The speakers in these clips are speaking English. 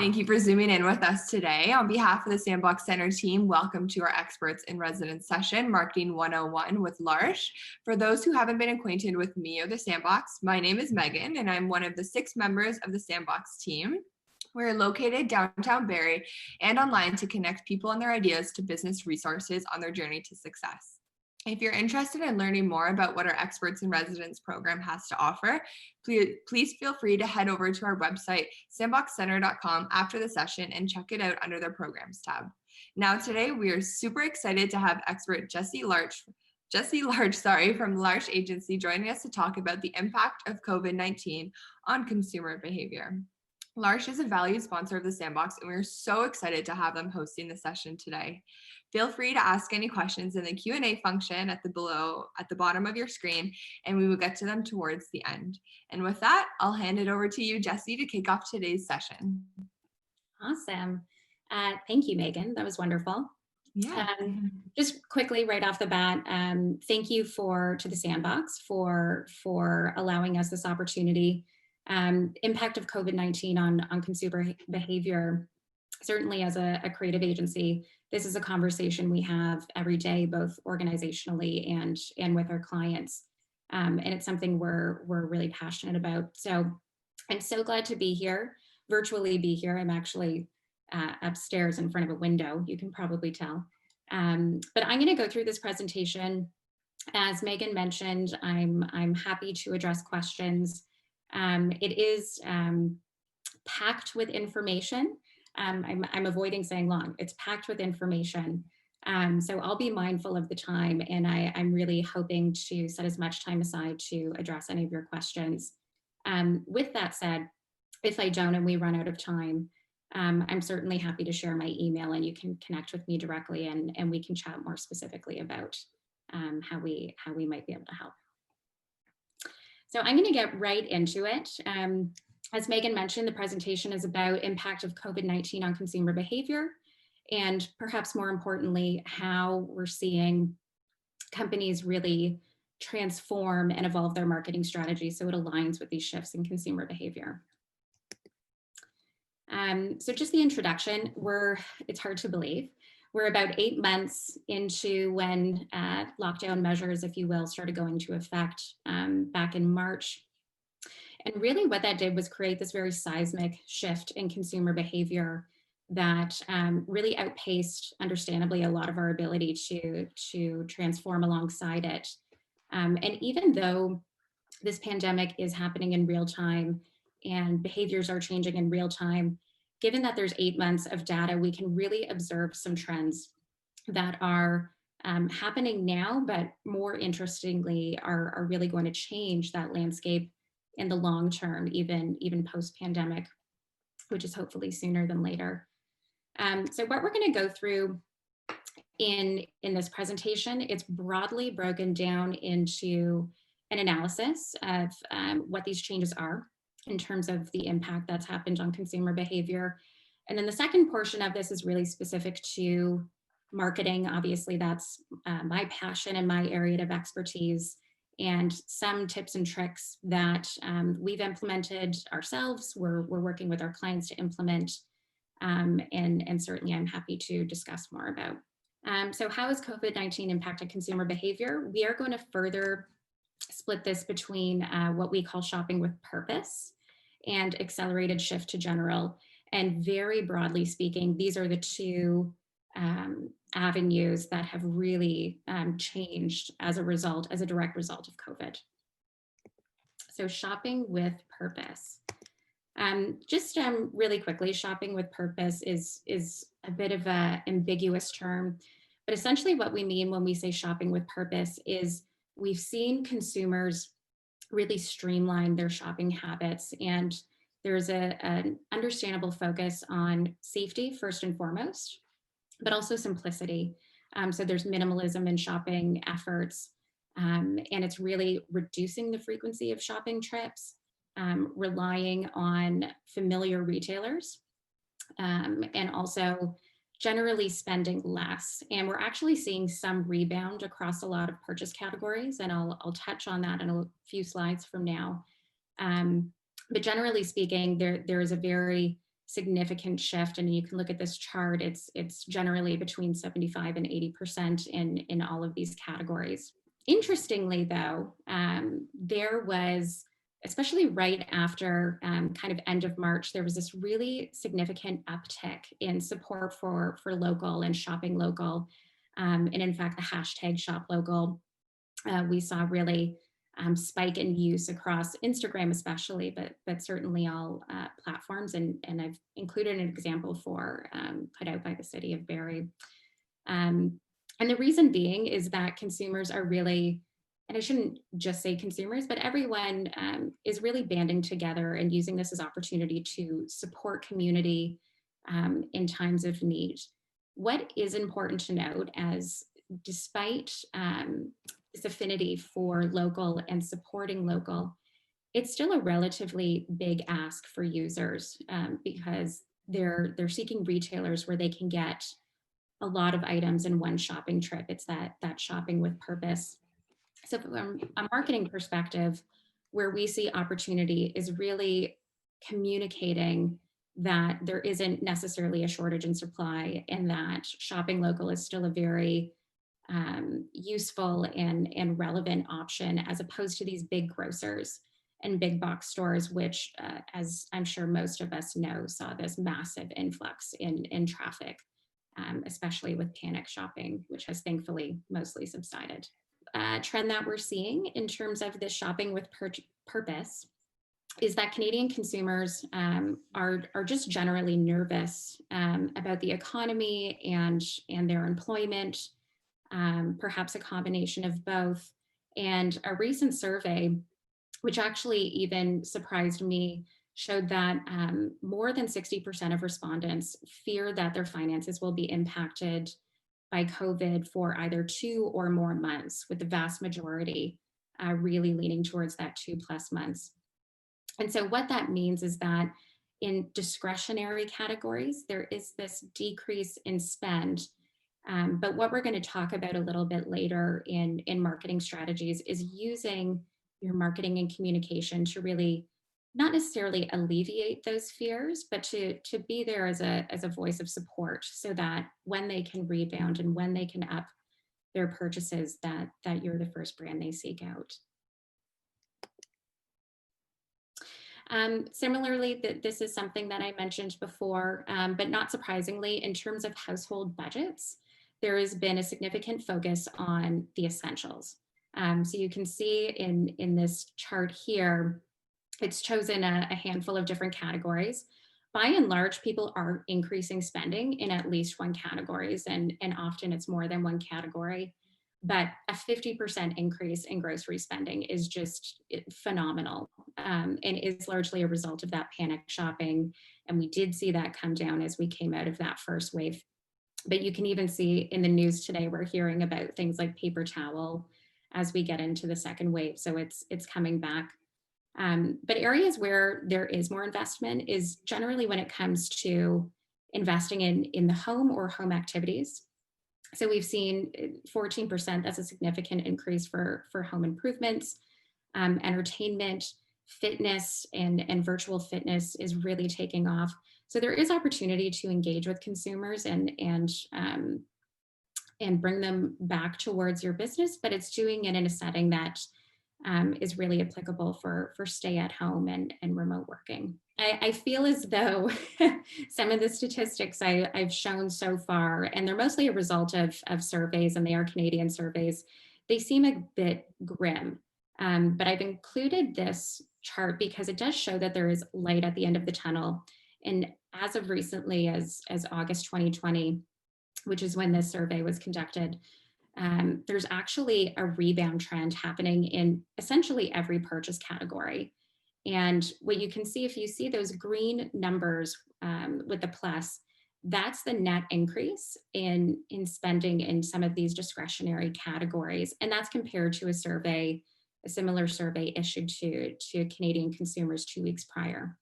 Thank you for zooming in with us today. On behalf of the Sandbox Centre team, welcome to our Experts in Residence session, Marketing 101 with Larche. For those who haven't been acquainted with me or the Sandbox, my name is Megan, and I'm one of the 6 members of the Sandbox team. We're located downtown Barrie and online to connect people and their ideas to business resources on their journey to success. If you're interested in learning more about what our Experts in Residence program has to offer, please feel free to head over to our website, sandboxcenter.com, after the session and check it out under the Programs tab. Now today, we are super excited to have expert Jessie Larche from Larche Agency joining us to talk about the impact of COVID-19 on consumer behavior. Larche is a valued sponsor of the Sandbox, and we're so excited to have them hosting the session today. Feel free to ask any questions in the Q&A function at the bottom of your screen, and we will get to them towards the end. And with that, I'll hand it over to you, Jessie, to kick off today's session. Awesome. Thank you, Megan. That was wonderful. Yeah. Just quickly right off the bat, thank you to the Sandbox for allowing us this opportunity. Impact of COVID-19 on consumer behavior. Certainly as a creative agency, this is a conversation we have every day, both organizationally and with our clients. And it's something we're really passionate about. So I'm so glad to be here, virtually be here. I'm actually upstairs in front of a window, you can probably tell. But I'm gonna go through this presentation. As Megan mentioned, I'm happy to address questions. It is packed with information. I'm avoiding saying long. It's packed with information. So I'll be mindful of the time, and I'm really hoping to set as much time aside to address any of your questions. With that said, if I don't and we run out of time, I'm certainly happy to share my email, and you can connect with me directly, and we can chat more specifically about how we might be able to help. So I'm going to get right into it. As Megan mentioned, the presentation is about impact of COVID-19 on consumer behavior, and perhaps more importantly, how we're seeing companies really transform and evolve their marketing strategy so it aligns with these shifts in consumer behavior. So just the introduction, it's hard to believe. We're about 8 months into when lockdown measures, if you will, started going into effect back in March. And really what that did was create this very seismic shift in consumer behavior that really outpaced, understandably, a lot of our ability to transform alongside it. And even though this pandemic is happening in real time and behaviors are changing in real time, given that there's 8 months of data, we can really observe some trends that are happening now, but more interestingly, are really going to change that landscape in the long term, even post-pandemic, which is hopefully sooner than later. So what we're going to go through in this presentation, it's broadly broken down into an analysis of what these changes are in terms of the impact that's happened on consumer behavior. And then the second portion of this is really specific to marketing. Obviously, that's my passion and my area of expertise, and some tips and tricks that we've implemented ourselves, we're working with our clients to implement, and certainly I'm happy to discuss more about. So how has COVID-19 impacted consumer behavior? We are going to further split this between what we call shopping with purpose and accelerated shift to general. And very broadly speaking, these are the two avenues that have really changed as a direct result of COVID. So shopping with purpose. Just really quickly, shopping with purpose is a bit of an ambiguous term, but essentially what we mean when we say shopping with purpose is we've seen consumers really streamline their shopping habits, and there's an understandable focus on safety first and foremost, but also simplicity. So there's minimalism in shopping efforts, and it's really reducing the frequency of shopping trips, relying on familiar retailers, and also generally spending less. And we're actually seeing some rebound across a lot of purchase categories, and I'll touch on that in a few slides from now. But generally speaking, there is a very significant shift. And you can look at this chart, it's generally between 75 and 80% in all of these categories. Interestingly, though, there was, especially right after kind of end of March, there was this really significant uptick in support for local and shopping local. And in fact, the hashtag shop local, we saw really spike in use across Instagram especially, but certainly all platforms. And I've included an example for put out by the city of Barrie. And the reason being is that consumers are really, and I shouldn't just say consumers, but everyone is really banding together and using this as opportunity to support community in times of need. What is important to note, as despite this affinity for local and supporting local, it's still a relatively big ask for users because they're seeking retailers where they can get a lot of items in one shopping trip. It's that shopping with purpose. So from a marketing perspective, where we see opportunity is really communicating that there isn't necessarily a shortage in supply, and that shopping local is still a very useful and relevant option, as opposed to these big grocers and big box stores, which, as I'm sure most of us know, saw this massive influx in traffic, especially with panic shopping, which has thankfully mostly subsided. Trend that we're seeing in terms of this shopping with purpose is that Canadian consumers are just generally nervous about the economy and their employment, perhaps a combination of both. And a recent survey, which actually even surprised me, showed that more than 60% of respondents fear that their finances will be impacted by COVID for either 2 or more months, with the vast majority really leaning towards that 2+ months. And so what that means is that in discretionary categories, there is this decrease in spend. But what we're going to talk about a little bit later in marketing strategies is using your marketing and communication to really not necessarily alleviate those fears, but to be there as a voice of support, so that when they can rebound and when they can up their purchases, that you're the first brand they seek out. Similarly, this is something that I mentioned before, but not surprisingly, in terms of household budgets, there has been a significant focus on the essentials. So you can see in this chart here, it's chosen a handful of different categories. By and large, people are increasing spending in at least one categories, and often it's more than one category. But a 50% increase in grocery spending is just phenomenal, and is largely a result of that panic shopping. And we did see that come down as we came out of that first wave. But you can even see in the news today, we're hearing about things like paper towel as we get into the second wave. So it's coming back. But areas where there is more investment is generally when it comes to investing in the home or home activities. So we've seen 14%, that's a significant increase for home improvements. Entertainment, fitness, and virtual fitness is really taking off. So there is opportunity to engage with consumers and bring them back towards your business, but it's doing it in a setting that is really applicable for stay at home and remote working. I feel as though some of the statistics I've shown so far, and they're mostly a result of surveys, and they are Canadian surveys, they seem a bit grim. But I've included this chart because it does show that there is light at the end of the tunnel. And as of recently as August 2020, which is when this survey was conducted, there's actually a rebound trend happening in essentially every purchase category. And what you can see, if you see those green numbers with the plus, that's the net increase in spending in some of these discretionary categories. And that's compared to a similar survey issued to Canadian consumers 2 weeks prior.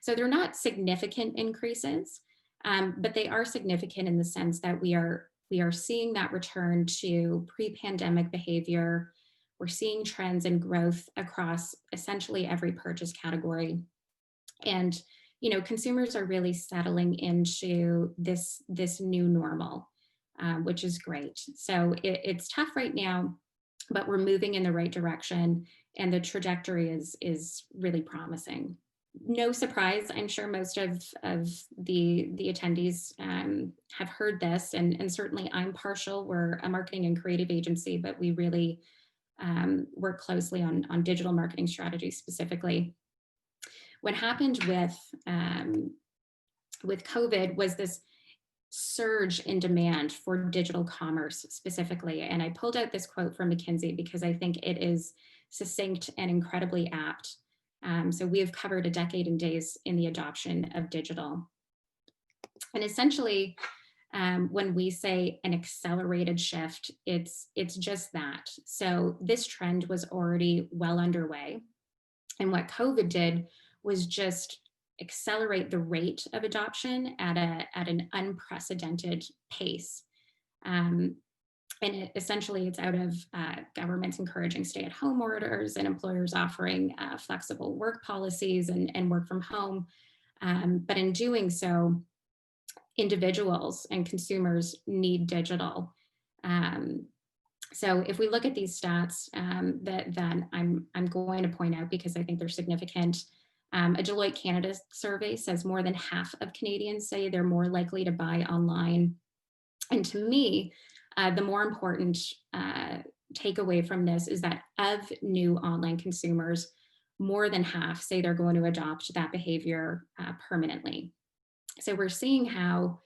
So they're not significant increases, but they are significant in the sense that we are seeing that return to pre-pandemic behavior. We're seeing trends in growth across essentially every purchase category. And consumers are really settling into this new normal, which is great. So it's tough right now, but we're moving in the right direction, and the trajectory is really promising. No surprise, I'm sure most of the attendees have heard this, and certainly I'm partial. We're a marketing and creative agency, but we really work closely on digital marketing strategy specifically. What happened with COVID was this surge in demand for digital commerce specifically. And I pulled out this quote from McKinsey because I think it is succinct and incredibly apt. So we have covered a decade and days in the adoption of digital. And essentially, when we say an accelerated shift, it's just that. So this trend was already well underway. And what COVID did was just accelerate the rate of adoption at an unprecedented pace. And essentially it's out of governments encouraging stay-at-home orders and employers offering flexible work policies and work from home. But in doing so, individuals and consumers need digital. So if we look at these stats that I'm going to point out because I think they're significant, a Deloitte Canada survey says more than half of Canadians say they're more likely to buy online. And to me, the more important takeaway from this is that of new online consumers, more than half say they're going to adopt that behavior permanently. So we're seeing how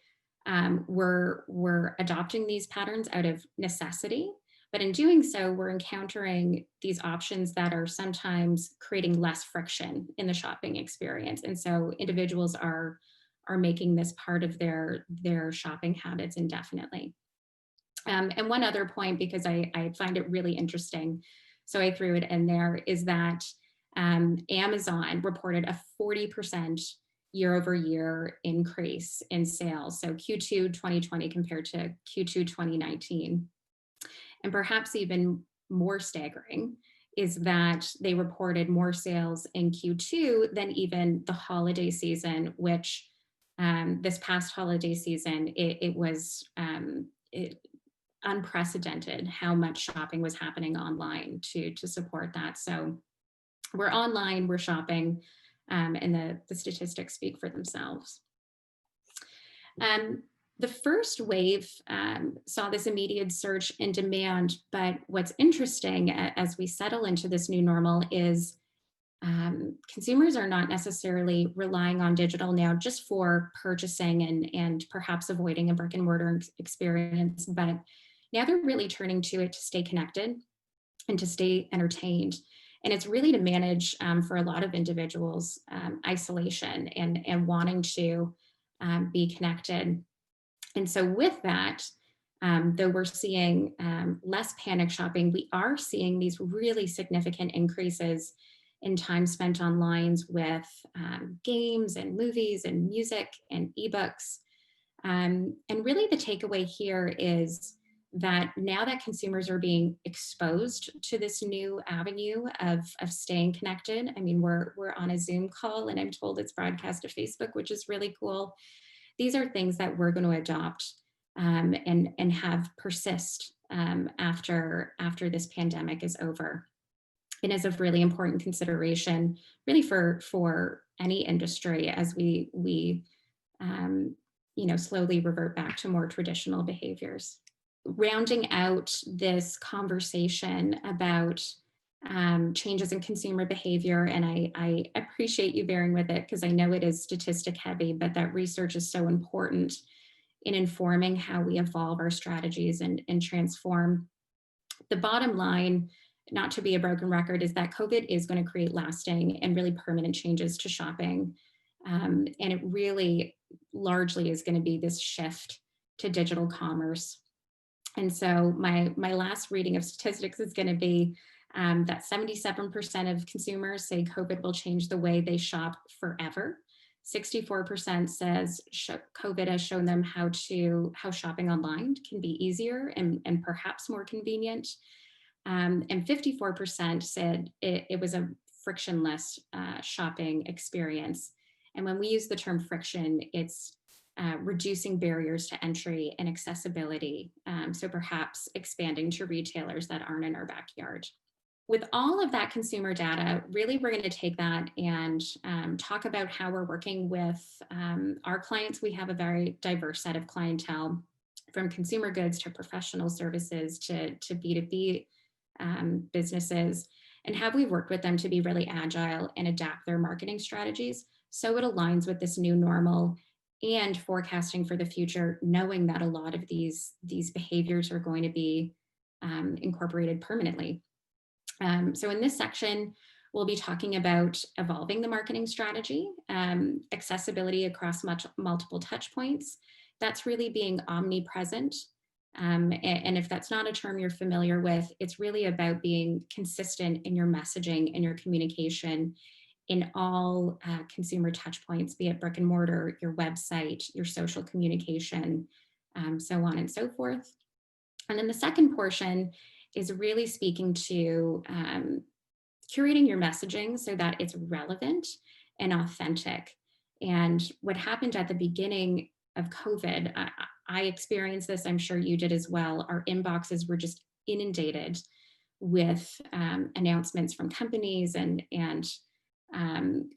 we're adopting these patterns out of necessity. But in doing so, we're encountering these options that are sometimes creating less friction in the shopping experience. And so individuals are making this part of their shopping habits indefinitely. And one other point, because I find it really interesting, so I threw it in there, is that Amazon reported a 40% year over year increase in sales. So Q2 2020 compared to Q2 2019. And perhaps even more staggering is that they reported more sales in Q2 than even the holiday season, which this past holiday season, it was unprecedented how much shopping was happening online to support that. So we're online, we're shopping, and the statistics speak for themselves. The first wave saw this immediate surge in demand, but what's interesting as we settle into this new normal is consumers are not necessarily relying on digital now just for purchasing and perhaps avoiding a brick and mortar experience, but now they're really turning to it to stay connected and to stay entertained. And it's really to manage, for a lot of individuals, isolation and wanting to be connected. And so with that, though we're seeing less panic shopping, we are seeing these really significant increases in time spent online with games and movies and music and ebooks. And really the takeaway here is that now that consumers are being exposed to this new avenue of staying connected, I mean, we're on a Zoom call and I'm told it's broadcast to Facebook, which is really cool. These are things that we're going to adopt and have persist after this pandemic is over. It is a really important consideration, really for any industry as we slowly revert back to more traditional behaviors. Rounding out this conversation about changes in consumer behavior, and I appreciate you bearing with it because I know it is statistic heavy, but that research is so important in informing how we evolve our strategies and transform. The bottom line, not to be a broken record, is that COVID is going to create lasting and really permanent changes to shopping. And it really largely is going to be this shift to digital commerce. And so my last reading of statistics is going to be that 77% of consumers say COVID will change the way they shop forever. 64% says COVID has shown them how shopping online can be easier and perhaps more convenient. And 54% said it was a frictionless shopping experience. And when we use the term friction, it's reducing barriers to entry and accessibility. So perhaps expanding to retailers that aren't in our backyard. With all of that consumer data, really we're going to take that and talk about how we're working with our clients. We have a very diverse set of clientele, from consumer goods to professional services to B2B businesses, and have we worked with them to be really agile and adapt their marketing strategies so it aligns with this new normal, and forecasting for the future, knowing that a lot of these behaviors are going to be incorporated permanently. So in this section, we'll be talking about evolving the marketing strategy, accessibility across multiple touch points. That's really being omnipresent. And if that's not a term you're familiar with, it's really about being consistent in your messaging and your communication in all consumer touch points, be it brick and mortar, your website, your social communication, so on and so forth. And then the second portion is really speaking to curating your messaging so that it's relevant and authentic. And what happened at the beginning of COVID, I experienced this, I'm sure you did as well. Our inboxes were just inundated with announcements from companies and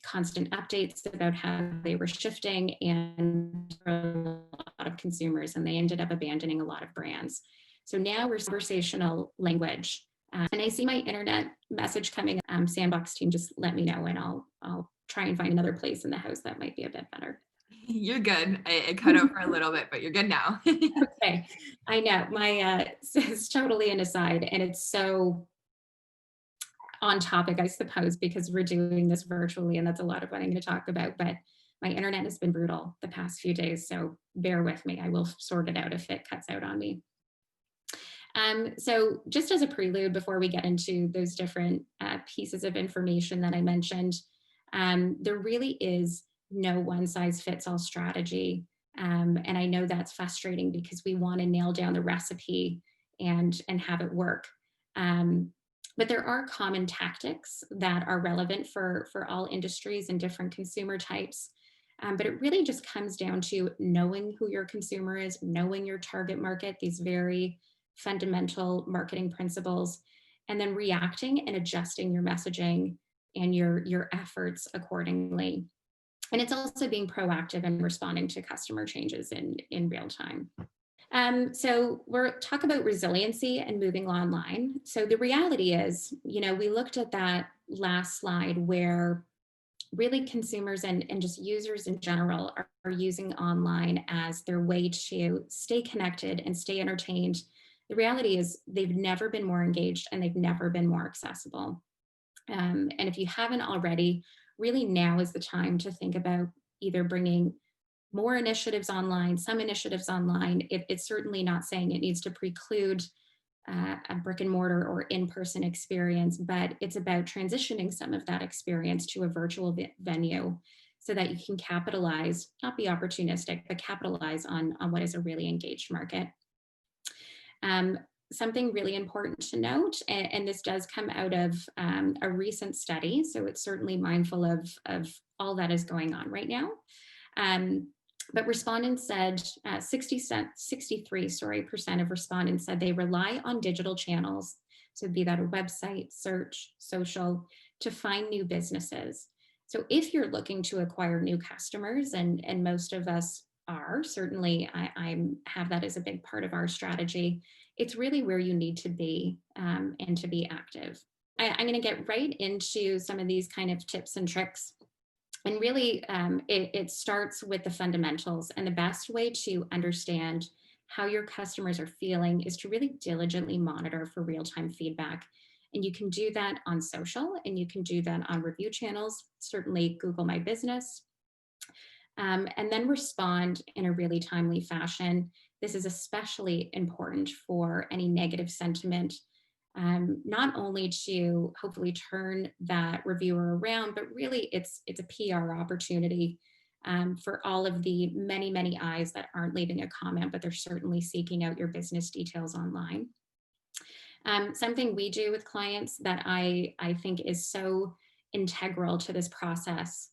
constant updates about how they were shifting, and for a lot of consumers, and they ended up abandoning a lot of brands. So now we're conversational language. And I see my internet message coming. Sandbox team, just let me know and I'll try and find another place in the house that might be a bit better. You're good. It cut out for a little bit, but you're good now. Okay, I know my it's totally an aside, and it's so on topic, I suppose, because we're doing this virtually, and that's a lot of what I'm going to talk about. But my internet has been brutal the past few days, so bear with me. I will sort it out if it cuts out on me. So just as a prelude, before we get into those different pieces of information that I mentioned, there really is no one size fits all strategy. And I know that's frustrating because we want to nail down the recipe and have it work. But there are common tactics that are relevant for all industries and different consumer types. But it really just comes down to knowing who your consumer is, knowing your target market, these very fundamental marketing principles, and then reacting and adjusting your messaging and your efforts accordingly. And it's also being proactive and responding to customer changes in real time. So we'll talk about resiliency and moving online. So the reality is, we looked at that last slide where really consumers and just users in general are using online as their way to stay connected and stay entertained. The reality is they've never been more engaged and they've never been more accessible. And if you haven't already, really now is the time to think about either bringing more initiatives online, some initiatives online. It's certainly not saying it needs to preclude a brick and mortar or in-person experience, but it's about transitioning some of that experience to a virtual venue so that you can capitalize, not be opportunistic, but capitalize on what is a really engaged market. Something really important to note, and this does come out of a recent study, so it's certainly mindful of all that is going on right now. But respondents said 63% of respondents said they rely on digital channels, so be that a website, search, social, to find new businesses. So if you're looking to acquire new customers, and most of us are, certainly I have that as a big part of our strategy, it's really where you need to be and to be active. I'm going to get right into some of these kind of tips and tricks. And really, it starts with the fundamentals. And the best way to understand how your customers are feeling is to really diligently monitor for real-time feedback. And you can do that on social, and you can do that on review channels, certainly Google My Business, and then respond in a really timely fashion. This is especially important for any negative sentiment, not only to hopefully turn that reviewer around, but really it's a PR opportunity for all of the many, many eyes that aren't leaving a comment, but they're certainly seeking out your business details online. Something we do with clients that I think is so integral to this process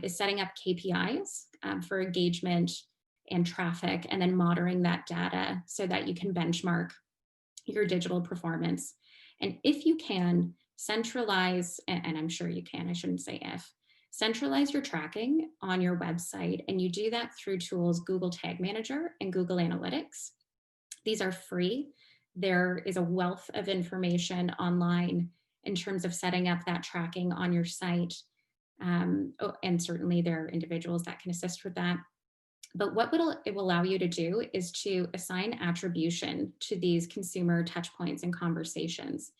is setting up KPIs for engagement and traffic, and then monitoring that data so that you can benchmark your digital performance. And if you can, centralize, and I'm sure you can, I shouldn't say if, centralize your tracking on your website, and you do that through tools Google Tag Manager and Google Analytics. These are free. There is a wealth of information online in terms of setting up that tracking on your site. And certainly there are individuals that can assist with that. But what it will allow you to do is to assign attribution to these consumer touch points and conversations.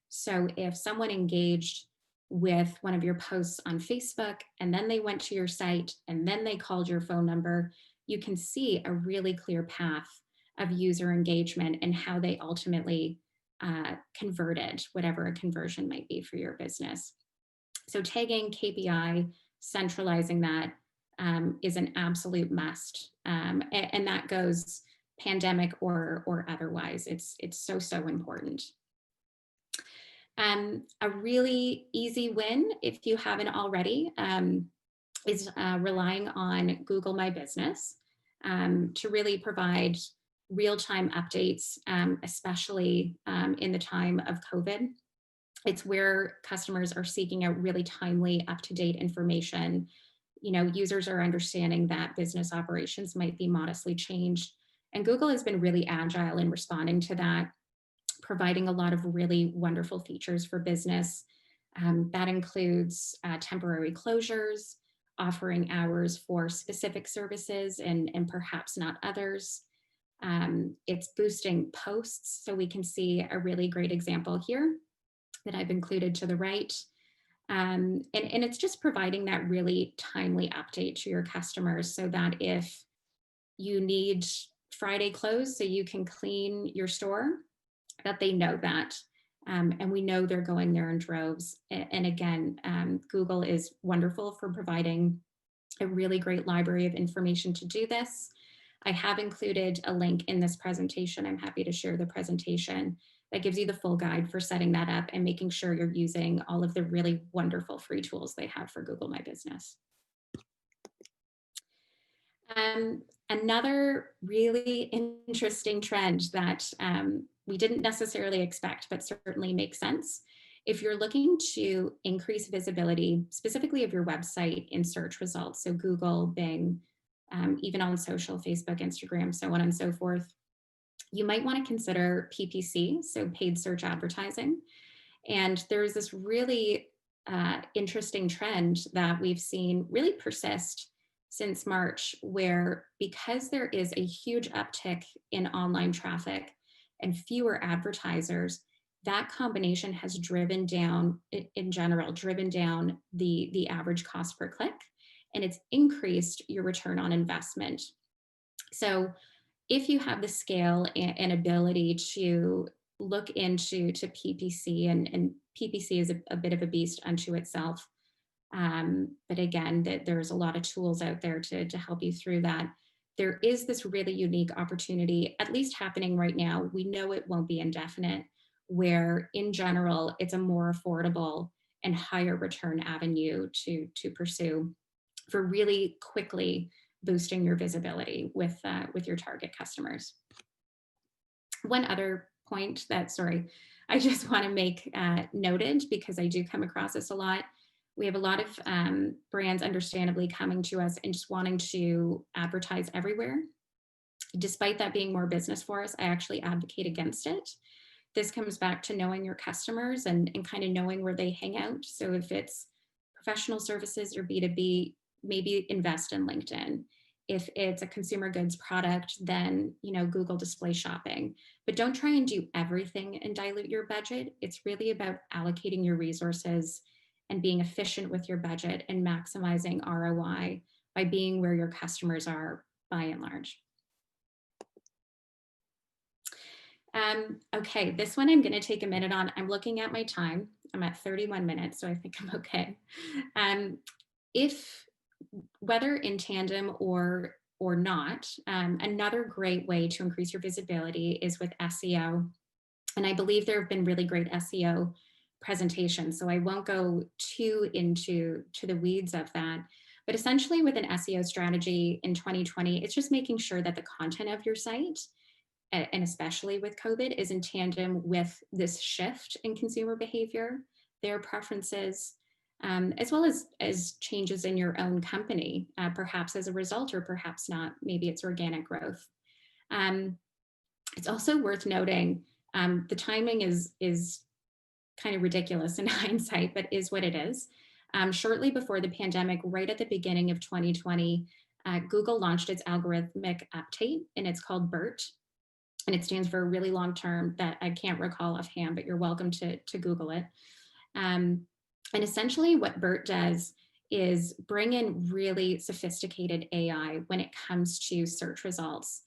So if someone engaged with one of your posts on Facebook, and then they went to your site, and then they called your phone number, you can see a really clear path of user engagement and how they ultimately converted, whatever a conversion might be for your business. So tagging, KPI, centralizing that is an absolute must. And that goes pandemic or otherwise. It's so important. A really easy win, if you haven't already, is relying on Google My Business to really provide real-time updates, especially in the time of COVID. It's where customers are seeking out really timely, up-to-date information. You know, users are understanding that business operations might be modestly changed. And Google has been really agile in responding to that, providing a lot of really wonderful features for business. That includes temporary closures, offering hours for specific services and perhaps not others. It's boosting posts. So we can see a really great example here that I've included to the right. And it's just providing that really timely update to your customers so that if you need Friday close so you can clean your store, that they know that. And we know they're going there in droves. And again, Google is wonderful for providing a really great library of information to do this. I have included a link in this presentation. I'm happy to share the presentation that gives you the full guide for setting that up and making sure you're using all of the really wonderful free tools they have for Google My Business. Another really interesting trend that we didn't necessarily expect, but certainly makes sense. If you're looking to increase visibility, specifically of your website in search results, so Google, Bing, even on social, Facebook, Instagram, so on and so forth, you might want to consider PPC, so paid search advertising. And there's this really interesting trend that we've seen really persist since March, where because there is a huge uptick in online traffic and fewer advertisers, that combination has driven down, in general, driven down the average cost per click, and it's increased your return on investment. So if you have the scale and ability to look into PPC, and PPC is a bit of a beast unto itself, but again, there's a lot of tools out there to help you through that. There is this really unique opportunity, at least happening right now. We know it won't be indefinite, where in general, it's a more affordable and higher return avenue to pursue for really quickly boosting your visibility with your target customers. One other point that, I just want to make noted, because I do come across this a lot. We have a lot of brands understandably coming to us and just wanting to advertise everywhere. Despite that being more business for us, I actually advocate against it. This comes back to knowing your customers and kind of knowing where they hang out. So if it's professional services or B2B, maybe invest in LinkedIn. If it's a consumer goods product, then Google display shopping. But don't try and do everything and dilute your budget. It's really about allocating your resources and being efficient with your budget and maximizing ROI by being where your customers are by and large. Okay, this one I'm going to take a minute on. I'm looking at my time. I'm at 31 minutes, so I think I'm okay. Whether in tandem or not, another great way to increase your visibility is with SEO. And I believe there have been really great SEO presentation, so I won't go too into the weeds of that. But essentially with an SEO strategy in 2020, it's just making sure that the content of your site, and especially with COVID, is in tandem with this shift in consumer behavior, their preferences, as well as changes in your own company, perhaps as a result or perhaps not. Maybe it's organic growth. It's also worth noting the timing is kind of ridiculous in hindsight, but is what it is. Shortly before the pandemic, right at the beginning of 2020, Google launched its algorithmic update, and it's called BERT. And it stands for a really long term that I can't recall offhand, but you're welcome to Google it. And essentially what BERT does is bring in really sophisticated AI when it comes to search results.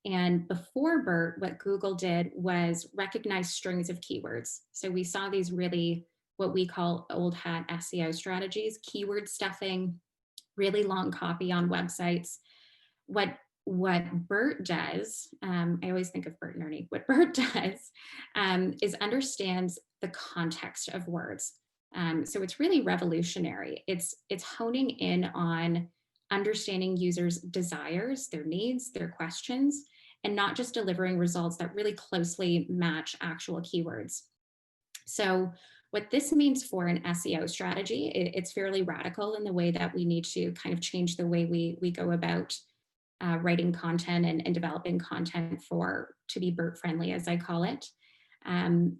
And before BERT, what Google did was recognize strings of keywords. So we saw these really what we call old hat SEO strategies, keyword stuffing, really long copy on websites. What BERT does, I always think of Bert and Ernie, what BERT does is understands the context of words. So it's really revolutionary. It's honing in on understanding users' desires, their needs, their questions, and not just delivering results that really closely match actual keywords. So what this means for an SEO strategy, it's fairly radical in the way that we need to kind of change the way we go about writing content and developing content to be BERT friendly, as I call it.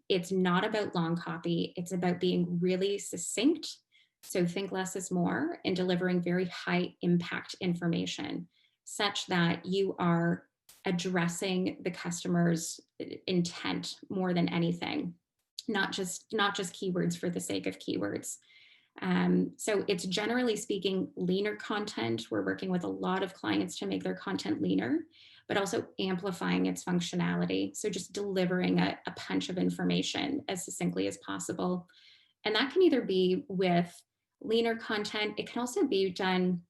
It's not about long copy. It's about being really succinct. So think less is more, and delivering very high impact information such that you are addressing the customer's intent more than anything, not just keywords for the sake of keywords. So it's generally speaking leaner content. We're working with a lot of clients to make their content leaner, but also amplifying its functionality. So just delivering a punch of information as succinctly as possible. And that can either be with leaner content. It can also be done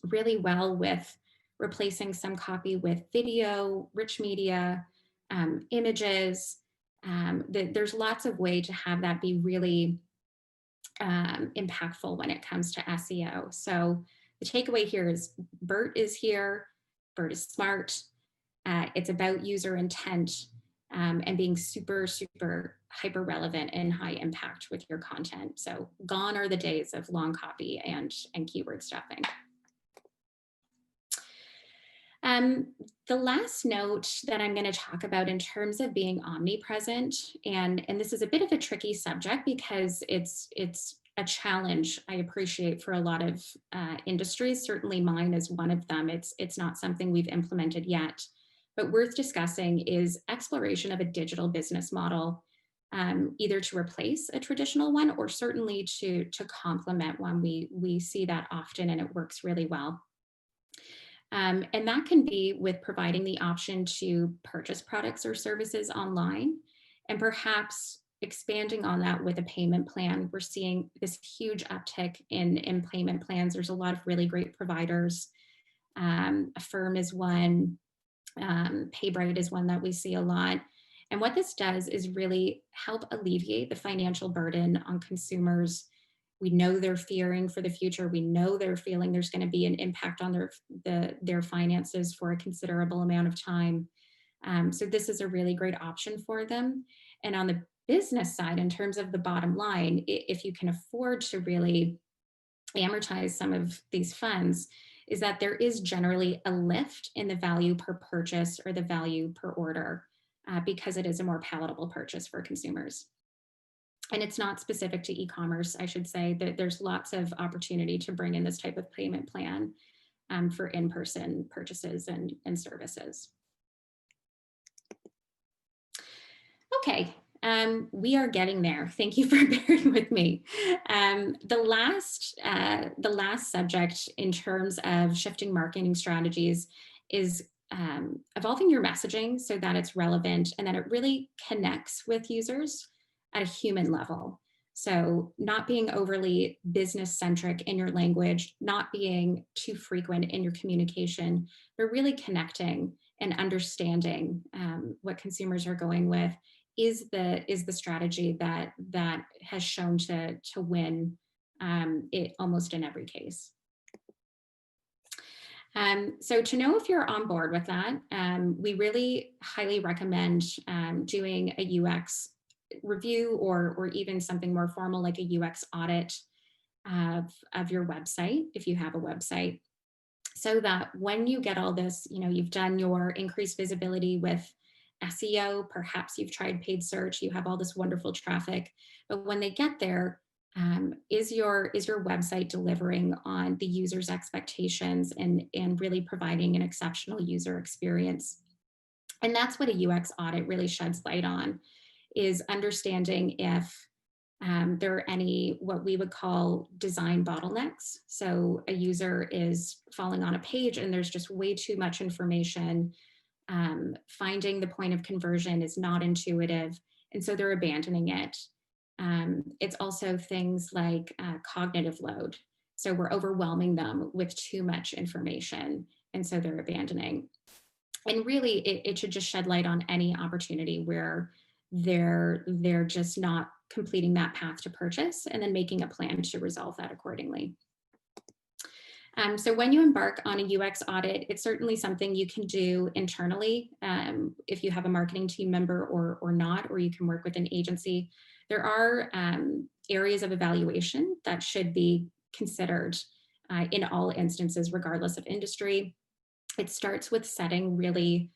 really well with replacing some copy with video, rich media, images. There's lots of ways to have that be really impactful when it comes to SEO. So the takeaway here is BERT is here, BERT is smart. It's about user intent and being super, super hyper relevant and high impact with your content. So gone are the days of long copy and keyword stuffing. The last note that I'm going to talk about in terms of being omnipresent, and this is a bit of a tricky subject because it's a challenge I appreciate for a lot of industries. Certainly mine is one of them. It's not something we've implemented yet, but worth discussing is exploration of a digital business model, either to replace a traditional one or certainly to complement one. We see that often and it works really well. And that can be with providing the option to purchase products or services online, and perhaps expanding on that with a payment plan. We're seeing this huge uptick in payment plans. There's a lot of really great providers. Affirm is one, PayBright is one that we see a lot. And what this does is really help alleviate the financial burden on consumers. We know they're fearing for the future. We know they're feeling there's going to be an impact on their finances for a considerable amount of time. So this is a really great option for them. And on the business side, in terms of the bottom line, if you can afford to really amortize some of these funds, is that there is generally a lift in the value per purchase or the value per order because it is a more palatable purchase for consumers. And it's not specific to e-commerce, I should say, that there's lots of opportunity to bring in this type of payment plan for in-person purchases and services. Okay, we are getting there. Thank you for bearing with me. The last subject in terms of shifting marketing strategies is evolving your messaging so that it's relevant and that it really connects with users at a human level. So not being overly business centric in your language, not being too frequent in your communication, but really connecting and understanding what consumers are going with is the strategy that has shown to win it almost in every case. So to know if you're on board with that, we really highly recommend doing a UX review or even something more formal like a UX audit of your website, if you have a website, so that when you get all this, you've done your increased visibility with SEO, perhaps you've tried paid search, you have all this wonderful traffic, but when they get there, is your website delivering on the user's expectations and really providing an exceptional user experience? And that's what a UX audit really sheds light on, is understanding if there are any what we would call design bottlenecks. So a user is falling on a page and there's just way too much information. Finding the point of conversion is not intuitive, and so they're abandoning it. It's also things like cognitive load. So we're overwhelming them with too much information, and so they're abandoning. And really, it should just shed light on any opportunity where they're just not completing that path to purchase, and then making a plan to resolve that accordingly. So when you embark on a UX audit, it's certainly something you can do internally if you have a marketing team member or not, or you can work with an agency. There are areas of evaluation that should be considered in all instances, regardless of industry. It starts with setting really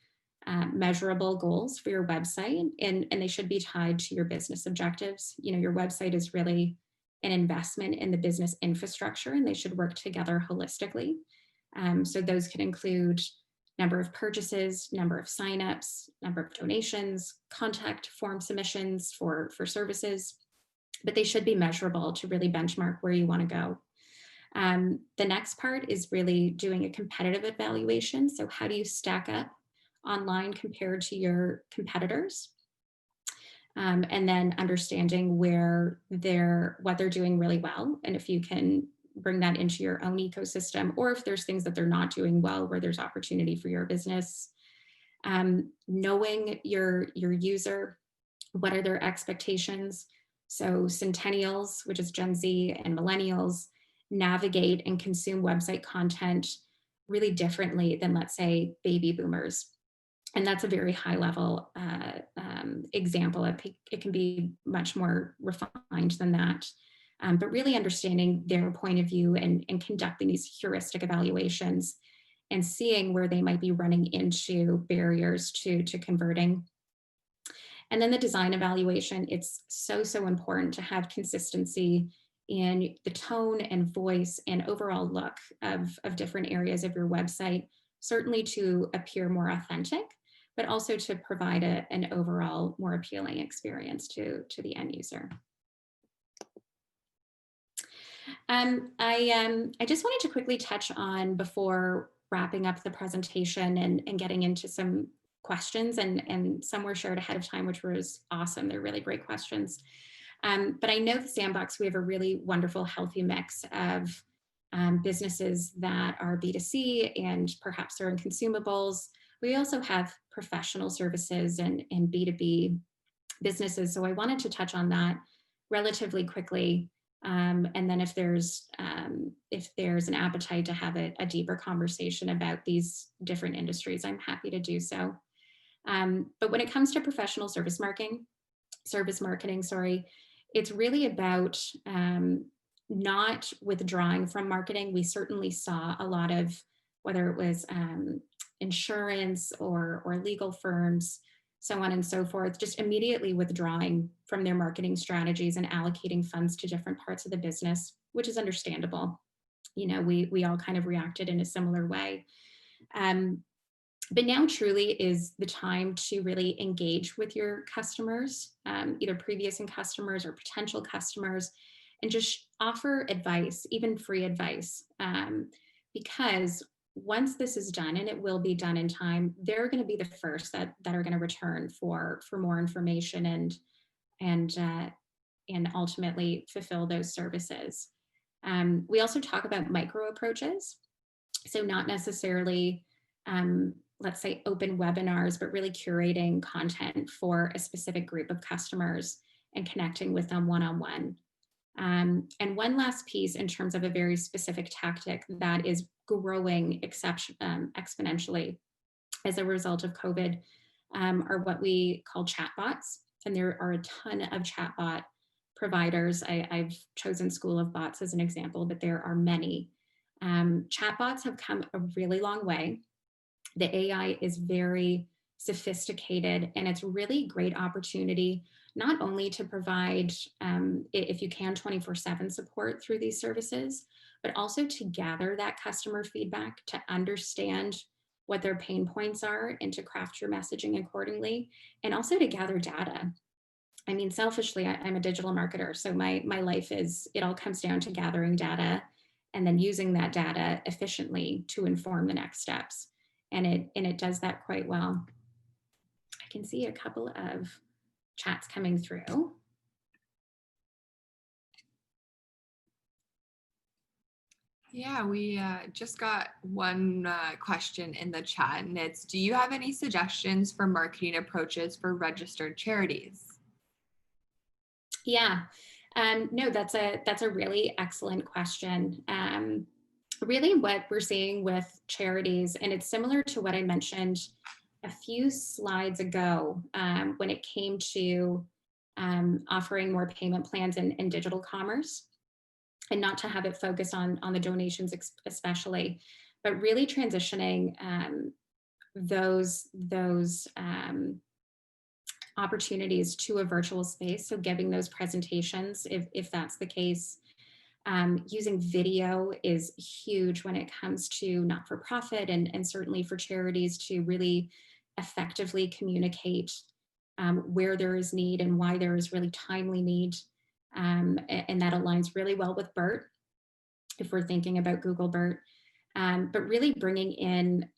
measurable goals for your website, and they should be tied to your business objectives. Your website is really an investment in the business infrastructure, and they should work together holistically. So those could include number of purchases, number of signups, number of donations, contact form submissions for services, but they should be measurable to really benchmark where you want to go. The next part is really doing a competitive evaluation. So how do you stack up online compared to your competitors? And then understanding what they're doing really well, and if you can bring that into your own ecosystem, or if there's things that they're not doing well where there's opportunity for your business. Knowing your user, what are their expectations? So centennials, which is Gen Z, and millennials, navigate and consume website content really differently than, let's say, baby boomers. And that's a very high level example. It can be much more refined than that. But really understanding their point of view and conducting these heuristic evaluations and seeing where they might be running into barriers to converting. And then the design evaluation, it's so important to have consistency in the tone and voice and overall look of different areas of your website, certainly to appear more authentic, but also to provide an overall more appealing experience to the end user. I just wanted to quickly touch on, before wrapping up the presentation and getting into some questions, and some were shared ahead of time, which was awesome. They're really great questions. But I know the Sandbox, we have a really wonderful, healthy mix of businesses that are B2C and perhaps are in consumables. We also have professional services and B2B businesses. So I wanted to touch on that relatively quickly. And then if there's an appetite to have a deeper conversation about these different industries, I'm happy to do so. But when it comes to professional service marketing, it's really about not withdrawing from marketing. We certainly saw a lot of, whether it was insurance or legal firms, so on and so forth, just immediately withdrawing from their marketing strategies and allocating funds to different parts of the business, which is understandable. We all kind of reacted in a similar way. But now truly is the time to really engage with your customers, either previous customers or potential customers, and just offer advice, even free advice, because once this is done, and it will be done in time, they're going to be the first that are going to return for more information and ultimately fulfill those services. We also talk about micro approaches, so not necessarily let's say, open webinars, but really curating content for a specific group of customers and connecting with them one-on-one. And one last piece in terms of a very specific tactic that is growing exponentially as a result of COVID are what we call chatbots. And there are a ton of chatbot providers. I've chosen School of Bots as an example, but there are many. Chatbots have come a really long way. The AI is very sophisticated, and it's really great opportunity not only to provide, if you can, 24/7 support through these services, but also to gather that customer feedback, to understand what their pain points are and to craft your messaging accordingly, and also to gather data. I mean, selfishly, I'm a digital marketer, so my life is, it all comes down to gathering data and then using that data efficiently to inform the next steps. And it does that quite well. I can see a couple of chats coming through. Yeah, we just got one question in the chat, and it's, do you have any suggestions for marketing approaches for registered charities? Yeah, no, that's a really excellent question. Really what we're seeing with charities, and it's similar to what I mentioned a few slides ago when it came to offering more payment plans in digital commerce, and not to have it focus on the donations especially, but really transitioning those opportunities to a virtual space. So giving those presentations, if that's the case. Using video is huge when it comes to not-for-profit and certainly for charities to really effectively communicate where there is need and why there is really timely need. And that aligns really well with BERT, if we're thinking about Google BERT, but really bringing in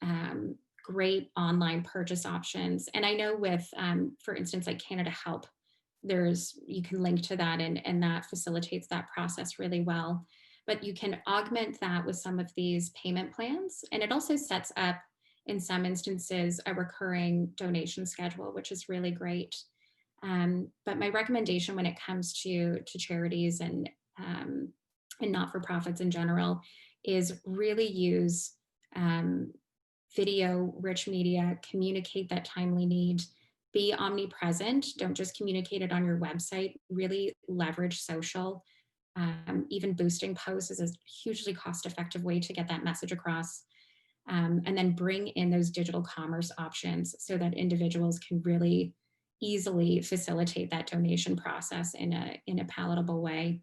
great online purchase options. And I know with, for instance, like Canada Help, you can link to that and that facilitates that process really well. But you can augment that with some of these payment plans. And it also sets up, in some instances, a recurring donation schedule, which is really great. But my recommendation when it comes to charities and not-for-profits in general is really use video, rich media, communicate that timely need, be omnipresent. Don't just communicate it on your website, really leverage social. Even boosting posts is a hugely cost-effective way to get that message across. And then bring in those digital commerce options so that individuals can really easily facilitate that donation process in a palatable way.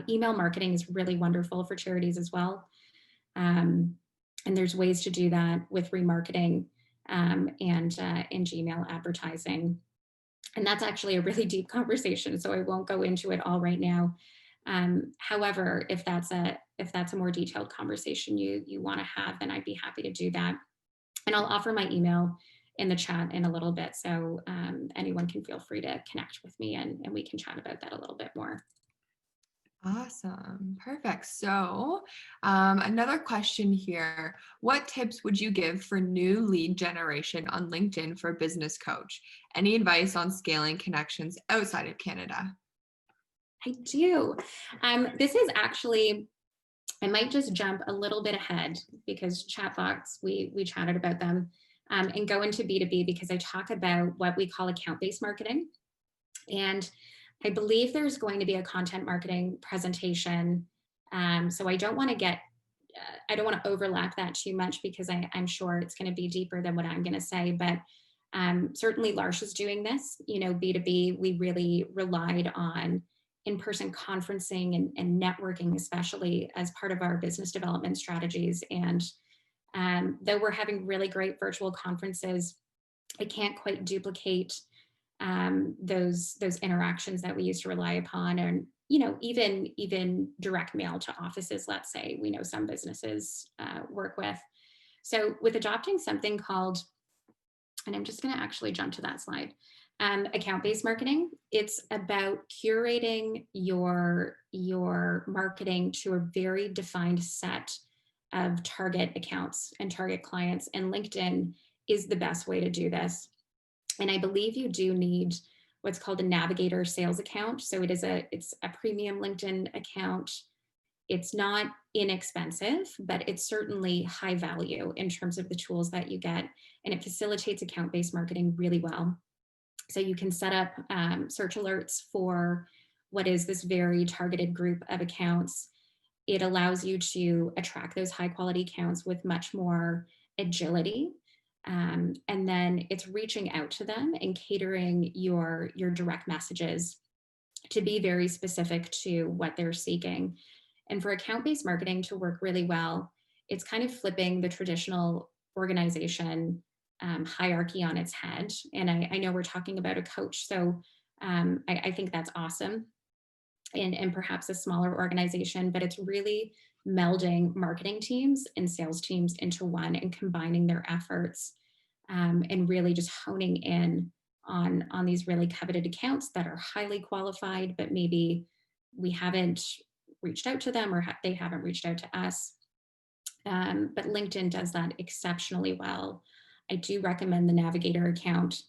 Email marketing is really wonderful for charities as well. And there's ways to do that with remarketing and in Gmail advertising. And that's actually a really deep conversation, so I won't go into it all right now. However, if that's a more detailed conversation you want to have, then I'd be happy to do that. And I'll offer my email in the chat in a little bit, so anyone can feel free to connect with me and we can chat about that a little bit more. Awesome. Perfect. So another question here. What tips would you give for new lead generation on LinkedIn for a business coach? Any advice on scaling connections outside of Canada? I do. This is actually, I might just jump a little bit ahead because chatbots, we chatted about them, and go into B2B because I talk about what we call account-based marketing. And I believe there's going to be a content marketing presentation. So I don't want to overlap that too much because I'm sure it's going to be deeper than what I'm going to say. But certainly Larche is doing this. B2B, we really relied on in-person conferencing and networking, especially as part of our business development strategies. And though we're having really great virtual conferences, I can't quite duplicate those interactions that we used to rely upon, and even direct mail to offices, let's say, we know some businesses work with. So with adopting something called, and I'm just going to actually jump to that slide, account-based marketing, it's about curating your marketing to a very defined set of target accounts and target clients, and LinkedIn is the best way to do this. And I believe you do need what's called a Navigator sales account. So it's a premium LinkedIn account. It's not inexpensive, but it's certainly high value in terms of the tools that you get, and it facilitates account-based marketing really well. So you can set up search alerts for what is this very targeted group of accounts. It allows you to attract those high quality accounts with much more agility. And then it's reaching out to them and catering your direct messages to be very specific to what they're seeking. And for account-based marketing to work really well, it's kind of flipping the traditional organization hierarchy on its head. And I know we're talking about a coach, so I think that's awesome. And perhaps a smaller organization, but it's really melding marketing teams and sales teams into one and combining their efforts, and really just honing in on these really coveted accounts that are highly qualified, but maybe we haven't reached out to them, or they haven't reached out to us. But LinkedIn does that exceptionally well. I do recommend the Navigator account.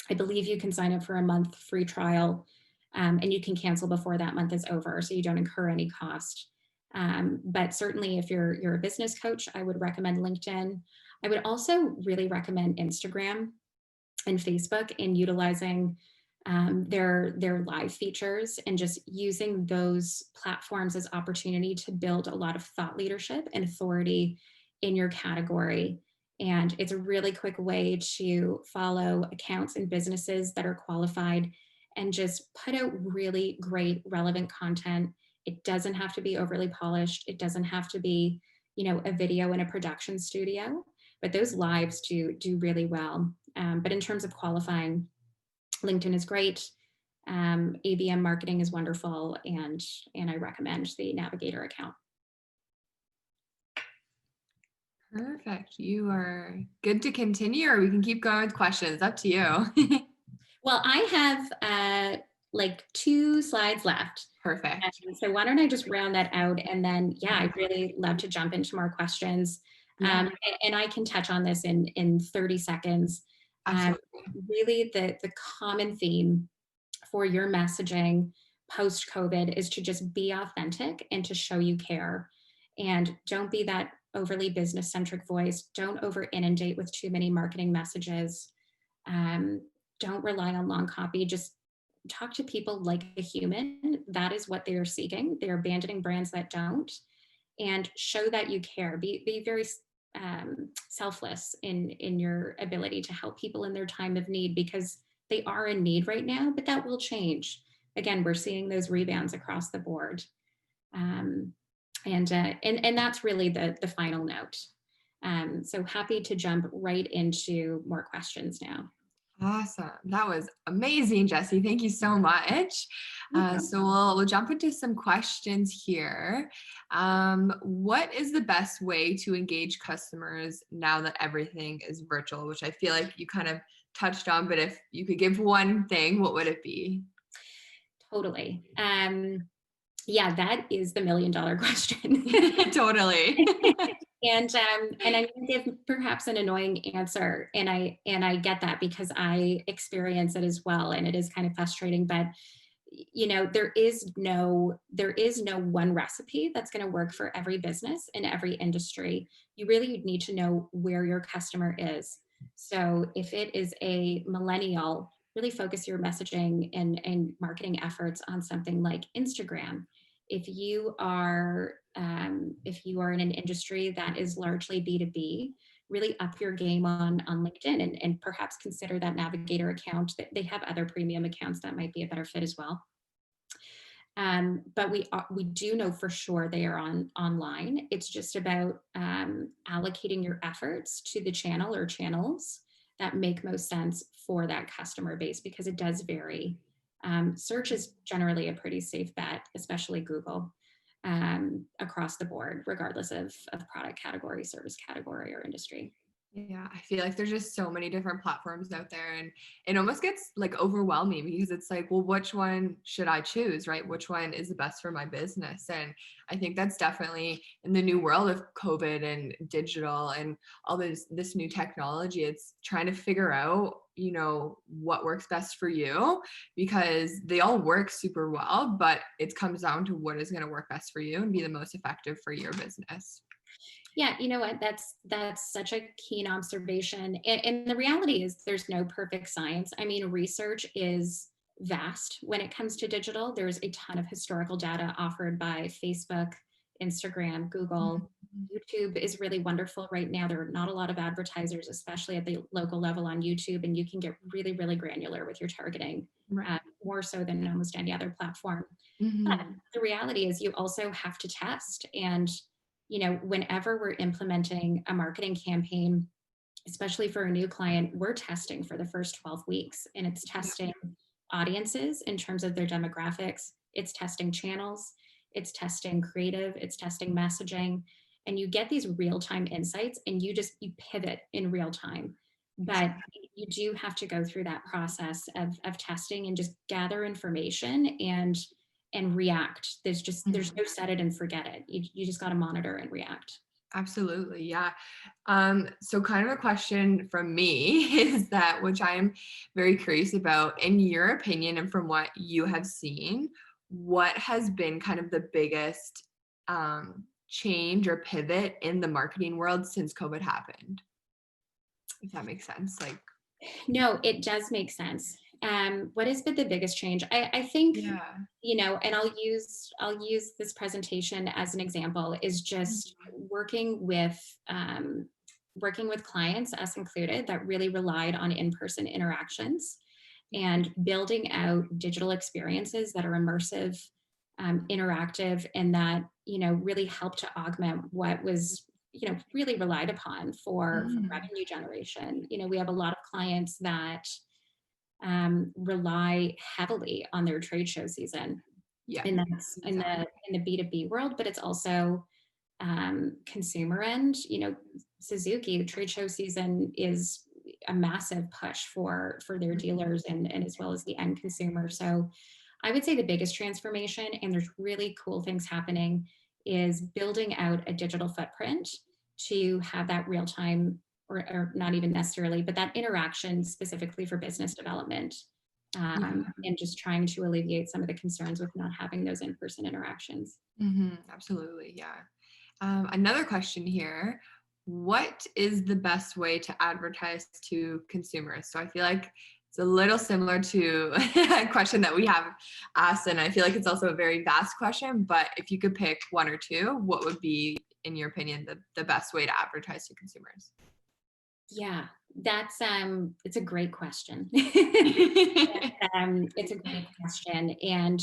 I believe you can sign up for a month free trial, and you can cancel before that month is over, so you don't incur any cost. But certainly if you're a business coach, I would recommend LinkedIn. I would also really recommend Instagram and Facebook in utilizing their live features and just using those platforms as opportunity to build a lot of thought leadership and authority in your category. And it's a really quick way to follow accounts and businesses that are qualified and just put out really great relevant content. It doesn't have to be overly polished. It doesn't have to be, a video in a production studio, but those lives do really well. But in terms of qualifying, LinkedIn is great. ABM marketing is wonderful, and I recommend the Navigator account. Perfect. You are good to continue, or we can keep going with questions. Up to you. Well, I have like 2 slides left. Perfect. So why don't I just round that out, and then, yeah, I'd really love to jump into more questions. Yeah. And I can touch on this in 30 seconds. Really, the common theme for your messaging post-COVID is to just be authentic and to show you care. And don't be that overly business-centric voice. Don't over-inundate with too many marketing messages. Don't rely on long copy. Just talk to people like a human. That is what they are seeking. They're abandoning brands that don't. And show that you care. Be very selfless in your ability to help people in their time of need, because they are in need right now, but that will change. Again, we're seeing those rebounds across the board. And that's really the final note. So happy to jump right into more questions now. Awesome. That was amazing, Jessie. Thank you so much. So we'll jump into some questions here. What is the best way to engage customers now that everything is virtual, which I feel like you kind of touched on, but if you could give one thing, what would it be? Totally. Yeah, that is the $1 million question. Totally. And I'm going to give perhaps an annoying answer, and I get that because I experience it as well, and it is kind of frustrating. But there is no one recipe that's going to work for every business in every industry. You really need to know where your customer is. So if it is a millennial, really focus your messaging and marketing efforts on something like Instagram. If you are in an industry that is largely B2B, really up your game on LinkedIn, and perhaps consider that Navigator account. They have other premium accounts that might be a better fit as well. But we do know for sure they are online. It's just about allocating your efforts to the channel or channels that make most sense for that customer base, because it does vary. Search is generally a pretty safe bet, especially Google, across the board, regardless of product category, service category, or industry. Yeah, I feel like there's just so many different platforms out there, and it almost gets like overwhelming because it's like, well, which one should I choose, right? Which one is the best for my business? And I think that's definitely in the new world of COVID and digital and all this new technology, it's trying to figure out, what works best for you, because they all work super well, but it comes down to what is going to work best for you and be the most effective for your business. Yeah, you know what? That's such a keen observation. And the reality is there's no perfect science. I mean, research is vast when it comes to digital. There's a ton of historical data offered by Facebook, Instagram, Google. Mhm. YouTube is really wonderful right now. There are not a lot of advertisers, especially at the local level on YouTube, and you can get really, really granular with your targeting, Right. more so than almost any other platform. But Hmm. the reality is you also have to test. And, whenever we're implementing a marketing campaign, especially for a new client, we're testing for the first 12 weeks, and it's Yeah. testing audiences in terms of their demographics, it's testing channels, it's testing creative, it's testing messaging, and you get these real-time insights and you pivot in real time. But you do have to go through that process of testing and just gather information and react. There's Mhm. no set it and forget it. You just got to monitor and react. Absolutely. Yeah. So kind of a question from me is that, which I'm very curious about, in your opinion, and from what you have seen, what has been kind of the biggest change or pivot in the marketing world since COVID happened? If that makes sense. Like, No, it does make sense. What has been the biggest change? I think, yeah. and I'll use this presentation as an example, is just Mhm. working with clients, us included, that really relied on in-person interactions and building out digital experiences that are immersive, interactive, and that really help to augment what was really relied upon for Mhm. revenue generation. We have a lot of clients that rely heavily on their trade show season, Yeah. and that's in Exactly. the B2B world, but it's also consumer end. Suzuki, the trade show season is a massive push for their dealers and as well as the end consumer. So I would say the biggest transformation, and there's really cool things happening, is building out a digital footprint to have that real time, or not even necessarily, but that interaction specifically for business development, Yeah. and just trying to alleviate some of the concerns with not having those in-person interactions. Absolutely. Yeah. Another question here. What is the best way to advertise to consumers? So I feel like it's a little similar to a question that we have asked, and I feel like it's also a very vast question, but if you could pick one or two, what would be, in your opinion, the best way to advertise to consumers? Yeah, that's it's a great question. It's a great question. And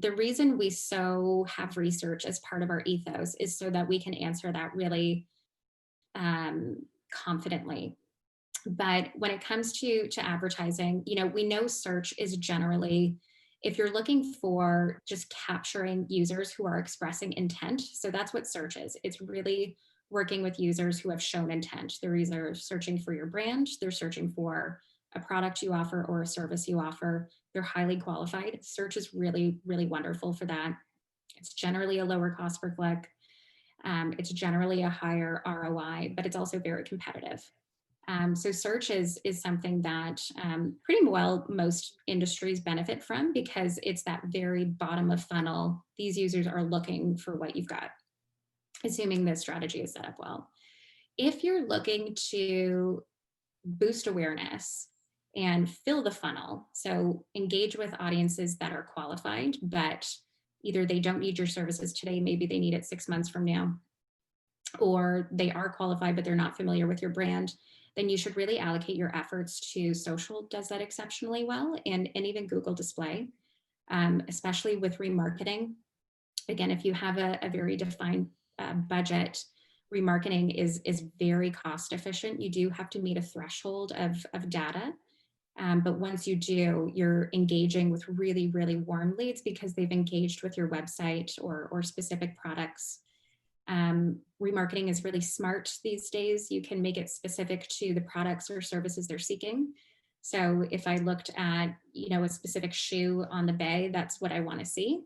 the reason we so have research as part of our ethos is so that we can answer that really um, confidently. But when it comes to advertising, we know search is generally, if you're looking for just capturing users who are expressing intent, so that's what search is. It's really working with users who have shown intent. They're either searching for your brand, they're searching for a product you offer or a service you offer. They're highly qualified. Search is really, really wonderful for that. It's generally a lower cost per click. It's generally a higher ROI, but it's also very competitive. So search is something that pretty well most industries benefit from, because it's that very bottom of funnel. These users are looking for what you've got, assuming this strategy is set up well. If you're looking to boost awareness and fill the funnel, so engage with audiences that are qualified, but either they don't need your services today, maybe they need it 6 months from now, or they are qualified but they're not familiar with your brand, then you should really allocate your efforts to social. Does that exceptionally well, and even Google display, especially with remarketing. Again, if you have a very defined budget, remarketing is very cost efficient. You do have to meet a threshold of data. But once you do, you're engaging with really, really warm leads because they've engaged with your website or specific products Remarketing is really smart these days. You can make it specific to the products or services they're seeking. So if I looked at, a specific shoe on the bay, that's what I want to see.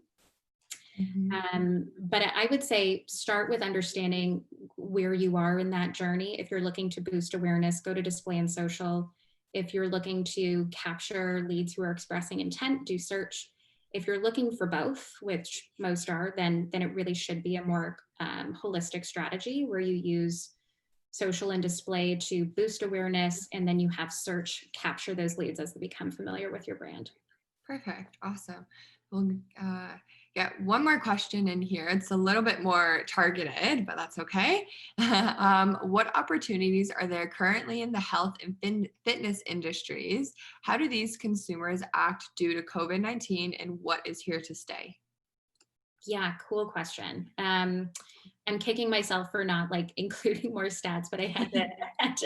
But I would say start with understanding where you are in that journey. If you're looking to boost awareness, go to display and social. If you're looking to capture leads who are expressing intent, do search. If you're looking for both, which most are, then it really should be a more holistic strategy where you use social and display to boost awareness, and then you have search capture those leads as they become familiar with your brand. Perfect. Awesome. We'll get one more question in here. It's a little bit more targeted, but that's okay. What opportunities are there currently in the health and fitness industries? How do these consumers act due to COVID-19, and what is here to stay? Yeah, cool question. I'm kicking myself for not including more stats, but I had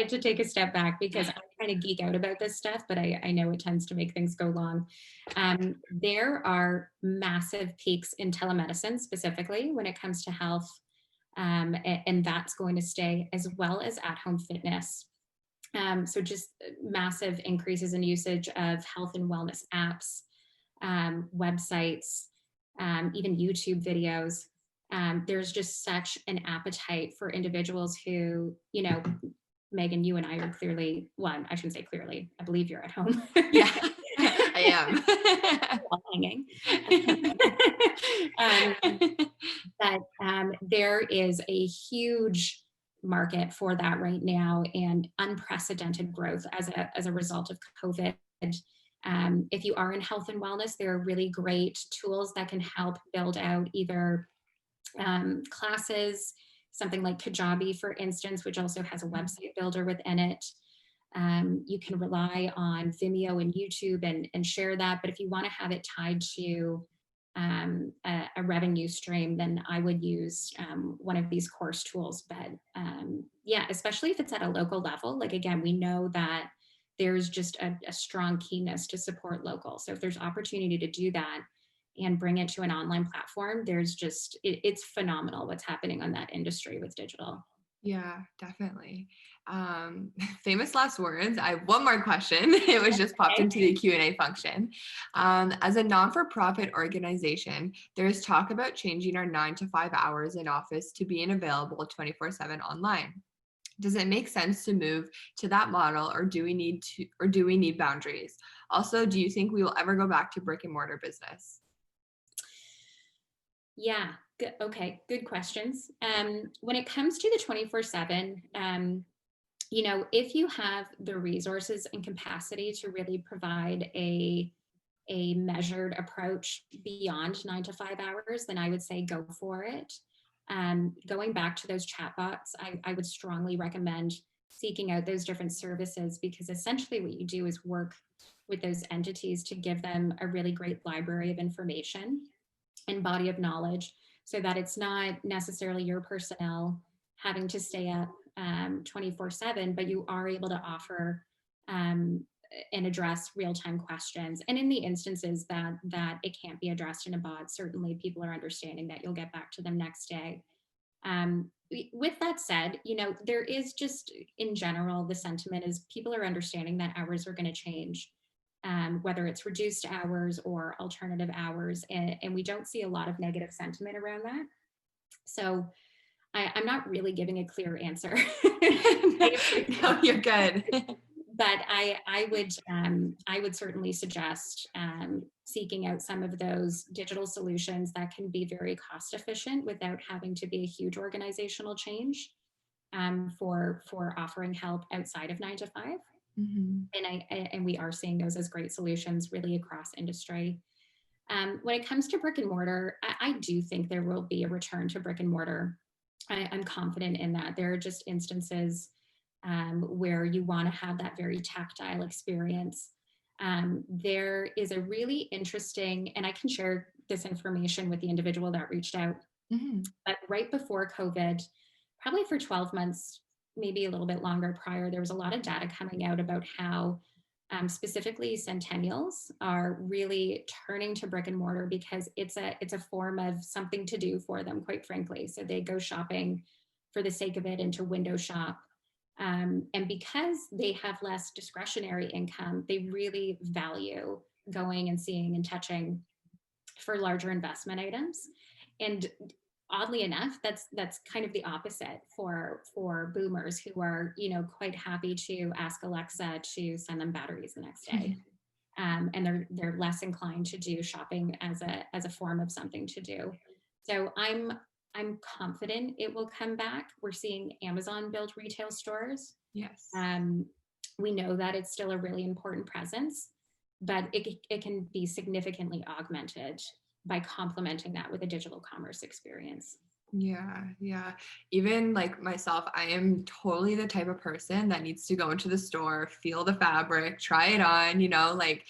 to take a step back because I kind of geek out about this stuff, but I know it tends to make things go long. There are massive peaks in telemedicine, specifically when it comes to health, and that's going to stay, as well as at-home fitness. So just massive increases in usage of health and wellness apps, websites, even YouTube videos. There's just such an appetite for individuals who, Megan, you and I are clearly, well, I shouldn't say clearly, I believe you're at home. Yeah, I am. While hanging. But there is a huge market for that right now, and unprecedented growth as a result of COVID. If you are in health and wellness, there are really great tools that can help build out either classes, something like Kajabi, for instance, which also has a website builder within it. You can rely on Vimeo and YouTube and share that. But if you want to have it tied to a revenue stream, then I would use one of these course tools. But yeah, especially if it's at a local level, again, we know that there's just a strong keenness to support local. So if there's opportunity to do that and bring it to an online platform, there's just, it's phenomenal what's happening on that industry with digital. Yeah, definitely. Famous last words. I have one more question. It was just popped into the Q&A function. As a non-for-profit organization, there's talk about changing our 9 to 5 hours in office to being available 24/7 online. Does it make sense to move to that model, or do we need boundaries? Also, do you think we will ever go back to brick and mortar business? Yeah. Good. Okay. Good questions. When it comes to the 24/7, if you have the resources and capacity to really provide a measured approach beyond 9 to 5 hours, then I would say go for it. Going back to those chatbots, I would strongly recommend seeking out those different services, because essentially what you do is work with those entities to give them a really great library of information and body of knowledge, so that it's not necessarily your personnel having to stay up 24/7, but you are able to offer and address real-time questions. And in the instances that it can't be addressed in a bot, certainly people are understanding that you'll get back to them next day. With that said, there is just, in general, the sentiment is people are understanding that hours are going to change, whether it's reduced hours or alternative hours. And we don't see a lot of negative sentiment around that. So I'm not really giving a clear answer. No, you're good. But I would certainly suggest seeking out some of those digital solutions that can be very cost efficient without having to be a huge organizational change, for offering help outside of 9 to 5. Mm-hmm. And we are seeing those as great solutions really across industry. When it comes to brick and mortar, I do think there will be a return to brick and mortar. I'm confident in that. There are just instances where you want to have that very tactile experience. There is a really interesting, and I can share this information with the individual that reached out, but right before COVID, probably for 12 months, maybe a little bit longer prior, there was a lot of data coming out about how specifically centennials, are really turning to brick and mortar because it's a form of something to do for them, quite frankly. So they go shopping for the sake of it and to window shop. And because they have less discretionary income, they really value going and seeing and touching for larger investment items. And oddly enough, that's kind of the opposite for boomers who are, quite happy to ask Alexa to send them batteries the next day. And they're less inclined to do shopping as a form of something to do. So I'm confident it will come back. We're seeing Amazon build retail stores. Yes. We know that it's still a really important presence, but it can be significantly augmented by complementing that with a digital commerce experience. Yeah. Even like myself, I am totally the type of person that needs to go into the store, feel the fabric, try it on, like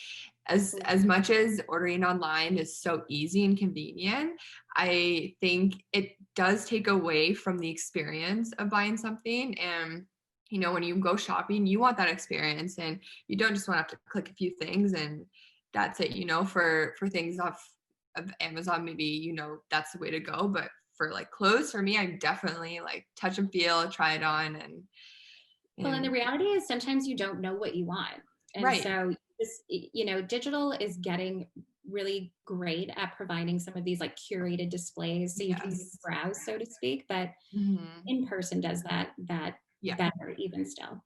as much as ordering online is so easy and convenient, I think it does take away from the experience of buying something. And when you go shopping, you want that experience, and you don't just want to have to click a few things and that's it. For things off of Amazon, maybe that's the way to go. But for like clothes, for me, I'm definitely like touch and feel, try it on, and well, and the reality is sometimes you don't know what you want, and right. so this, digital is getting really great at providing some of these like curated displays, so you can browse, so to speak. But in person does that Yeah. better even still.